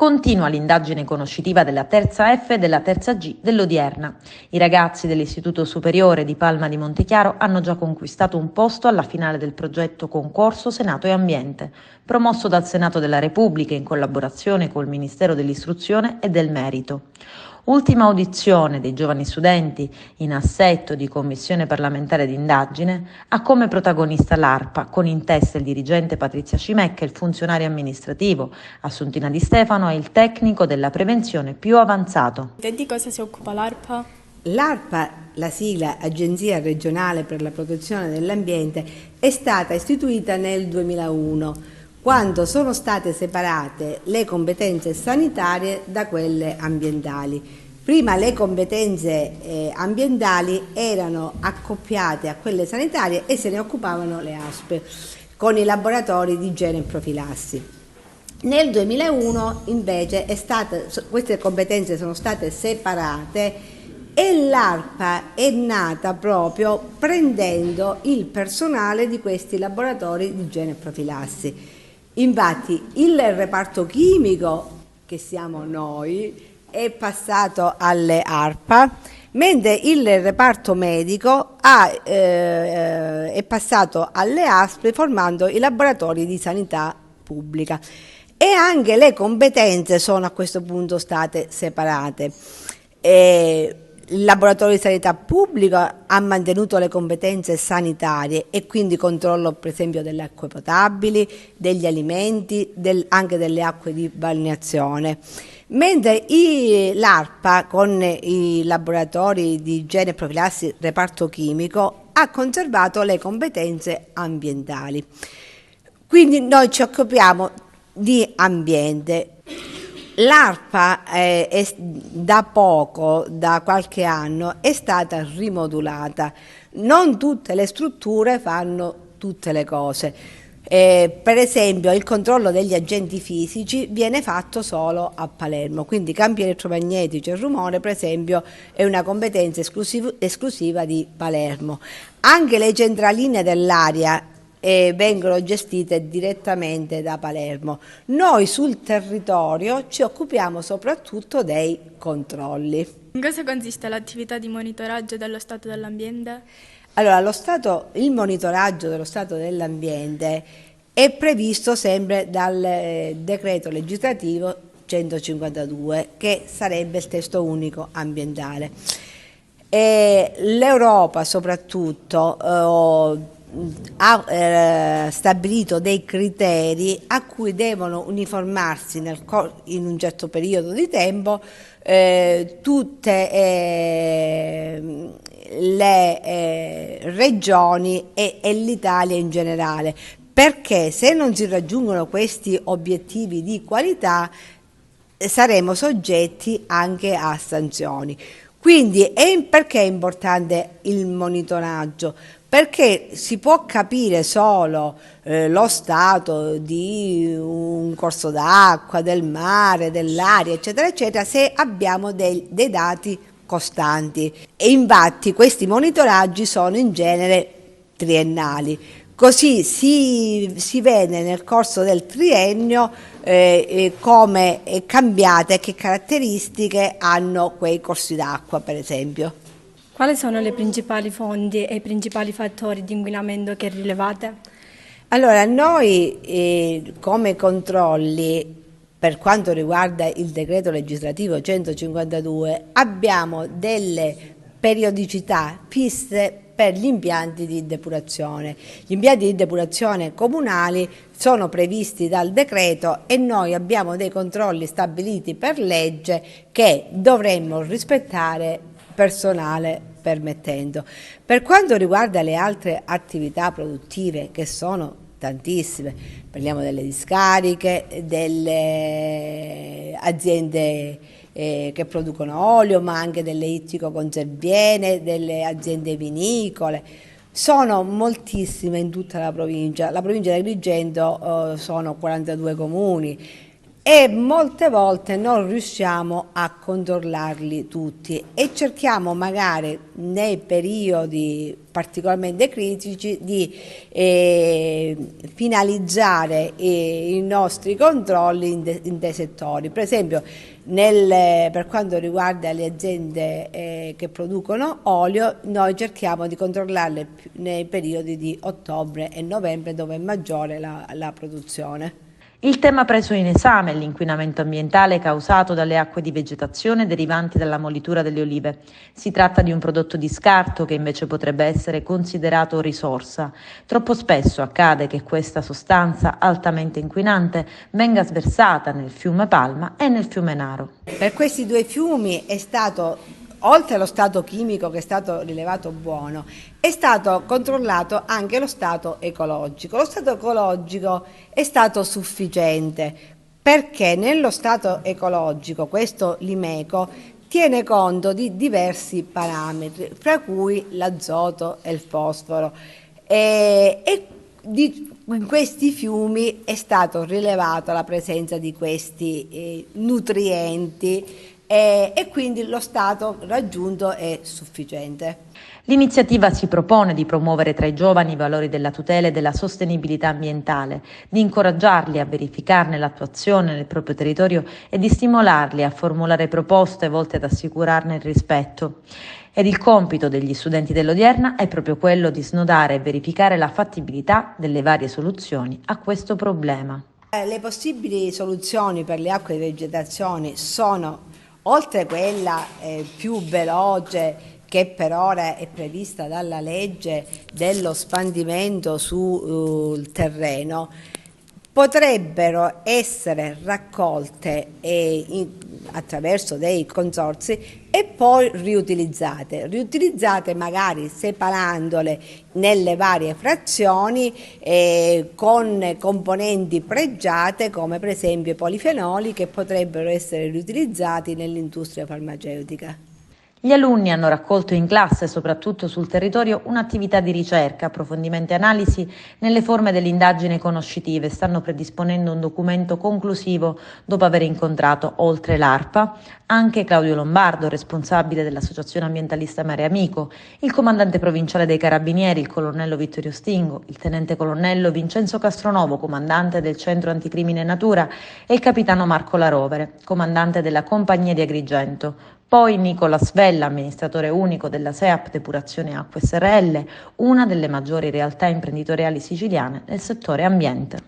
Continua l'indagine conoscitiva della terza F e della terza G dell'Odierna. I ragazzi dell'Istituto Superiore di Palma di Montechiaro hanno già conquistato un posto alla finale del progetto Concorso Senato e Ambiente, promosso dal Senato della Repubblica in collaborazione col Ministero dell'Istruzione e del Merito. Ultima audizione dei giovani studenti in assetto di commissione parlamentare d'indagine ha come protagonista l'ARPA, con in testa il dirigente Patrizia Cimecca, il funzionario amministrativo Assuntina Di Stefano e il tecnico della prevenzione più avanzato. E di cosa si occupa l'ARPA? L'ARPA, la sigla Agenzia Regionale per la Protezione dell'Ambiente, è stata istituita nel 2001, quando sono state separate le competenze sanitarie da quelle ambientali. Prima le competenze ambientali erano accoppiate a quelle sanitarie e se ne occupavano le ASP con i laboratori di igiene e profilassi. Nel 2001 invece queste competenze sono state separate e l'ARPA è nata proprio prendendo il personale di questi laboratori di igiene e profilassi. Infatti il reparto chimico, che siamo noi, è passato alle ARPA, mentre il reparto medico è passato alle ASP formando i laboratori di sanità pubblica. E anche le competenze sono a questo punto state separate. Il laboratorio di sanità pubblica ha mantenuto le competenze sanitarie e quindi controllo per esempio delle acque potabili, degli alimenti, anche delle acque di balneazione. Mentre l'ARPA con i laboratori di igiene e profilassi reparto chimico ha conservato le competenze ambientali. Quindi noi ci occupiamo di ambiente. L'ARPA da poco, da qualche anno, è stata rimodulata. Non tutte le strutture fanno tutte le cose. Per esempio il controllo degli agenti fisici viene fatto solo a Palermo, quindi campi elettromagnetici e rumore per esempio è una competenza esclusiva di Palermo. Anche le centraline dell'aria vengono gestite direttamente da Palermo. Noi sul territorio ci occupiamo soprattutto dei controlli. In cosa consiste l'attività di monitoraggio dello stato dell'ambiente? Allora, il monitoraggio dello stato dell'ambiente è previsto sempre dal decreto legislativo 152, che sarebbe il testo unico ambientale. L'Europa soprattutto ha stabilito dei criteri a cui devono uniformarsi in un certo periodo di tempo tutte le regioni e l'Italia in generale, perché se non si raggiungono questi obiettivi di qualità saremo soggetti anche a sanzioni. Quindi perché è importante il monitoraggio? Perché si può capire solo lo stato di un corso d'acqua, del mare, dell'aria, eccetera, eccetera, se abbiamo dei dati costanti. E infatti questi monitoraggi sono in genere triennali. Così si vede nel corso del triennio come è cambiata e che caratteristiche hanno quei corsi d'acqua, per esempio. Quali sono le principali fonti e i principali fattori di inquinamento che rilevate? Allora, noi come controlli, per quanto riguarda il decreto legislativo 152, abbiamo delle periodicità fisse per gli impianti di depurazione. Gli impianti di depurazione comunali sono previsti dal decreto e noi abbiamo dei controlli stabiliti per legge che dovremmo rispettare personale permettendo. Per quanto riguarda le altre attività produttive, che sono tantissime, parliamo delle discariche, delle aziende che producono olio, ma anche delle ittico-conserviene, delle aziende vinicole. Sono moltissime in tutta la provincia di Agrigento, sono 42 comuni. e molte volte non riusciamo a controllarli tutti e cerchiamo magari nei periodi particolarmente critici di finalizzare i nostri controlli in dei settori. Per esempio per quanto riguarda le aziende che producono olio, noi cerchiamo di controllarle nei periodi di ottobre e novembre, dove è maggiore la produzione. Il tema preso in esame è l'inquinamento ambientale causato dalle acque di vegetazione derivanti dalla molitura delle olive. Si tratta di un prodotto di scarto che invece potrebbe essere considerato risorsa. Troppo spesso accade che questa sostanza altamente inquinante venga sversata nel fiume Palma e nel fiume Naro. Per questi due fiumi è stato, oltre allo stato chimico che è stato rilevato buono, è stato controllato anche lo stato ecologico. Lo stato ecologico è stato sufficiente perché nello stato ecologico questo Limeco tiene conto di diversi parametri, fra cui l'azoto e il fosforo. In questi fiumi è stato rilevato la presenza di questi nutrienti e quindi lo stato raggiunto è sufficiente. L'iniziativa si propone di promuovere tra i giovani i valori della tutela e della sostenibilità ambientale, di incoraggiarli a verificarne l'attuazione nel proprio territorio e di stimolarli a formulare proposte volte ad assicurarne il rispetto. Ed il compito degli studenti dell'Odierna è proprio quello di snodare e verificare la fattibilità delle varie soluzioni a questo problema. Le possibili soluzioni per le acque di vegetazione sono, oltre quella più veloce che per ora è prevista dalla legge dello spandimento sul terreno, potrebbero essere raccolte attraverso dei consorzi e poi riutilizzate magari separandole nelle varie frazioni con componenti pregiate come per esempio i polifenoli, che potrebbero essere riutilizzati nell'industria farmaceutica. Gli alunni hanno raccolto in classe, soprattutto sul territorio, un'attività di ricerca, approfondimento e analisi nelle forme delle indagini conoscitive. Stanno predisponendo un documento conclusivo dopo aver incontrato, oltre l'ARPA, anche Claudio Lombardo, responsabile dell'Associazione Ambientalista Mare Amico, il comandante provinciale dei Carabinieri, il colonnello Vittorio Stingo, il tenente colonnello Vincenzo Castronovo, comandante del Centro Anticrimine Natura, e il capitano Marco Larovere, comandante della Compagnia di Agrigento. Poi Nicola Svella, amministratore unico della SEAP Depurazione Acque SRL, una delle maggiori realtà imprenditoriali siciliane nel settore ambiente.